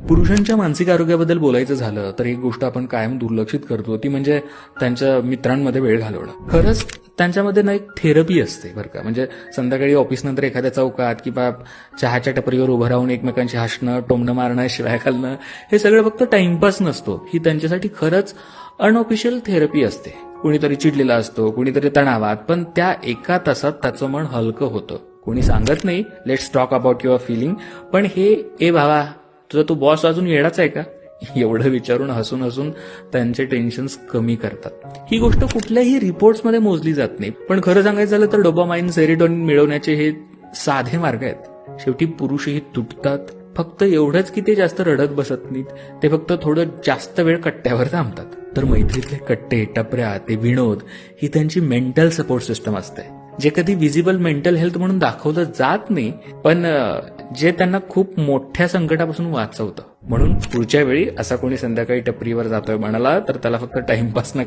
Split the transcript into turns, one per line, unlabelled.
पुरुषांच्या मानसिक आरोग्याबद्दल बोलायचं झालं तर एक गोष्ट आपण कायम दुर्लक्षित करतो ती म्हणजे त्यांच्या मित्रांमध्ये वेळ घालवणं. खरंच त्यांच्यामध्ये ना एक थेरपी असते बरं का. म्हणजे संध्याकाळी ऑफिसनंतर एखाद्या चौकात किंवा चहाच्या टपरीवर उभं राहून एकमेकांशी हसणं, टोमणं मारणं, शिवाय घालणं हे सगळं फक्त टाइमपास नसतो. ही त्यांच्यासाठी खरंच अनऑफिशियल थेरपी असते. कुणीतरी चिडलेला असतो, कुणीतरी तणावात, पण त्या एका तासात त्याचं मन हलकं होतं. कोणी सांगत नाही let's talk about your feeling, पण हे ए भावा तुझा तो बॉस अजून येडाच आहे का एवढं विचारून हसून हसून त्यांचे टेन्शन्स कमी करतात. ही गोष्ट कुठल्याही रिपोर्ट्समध्ये मोजली जात नाही, पण खरं सांगायचं झालं तर डोपामाइन, सेरोटोनिन मिळवण्याचे हे साधे मार्ग आहेत. शेवटी पुरुषही तुटतात, फक्त एवढंच की ते जास्त रडत बसत नाहीत, ते फक्त थोडं जास्त वेळ कट्ट्यावर थांबतात. तर मैत्रीतले कट्टे, टपऱ्या, ते विनोद ही त्यांची मेंटल सपोर्ट सिस्टम असते, जे कधी विजिबल मेंटल हेल्थ म्हणून दाखवलं जात नाही, पण जे त्यांना खूप मोठ्या संकटापासून वाचवतं. म्हणून पुढच्या वेळी असा कोणी संध्याकाळी टपरीवर जातोय म्हणाला तर त्याला फक्त टाइमपास नका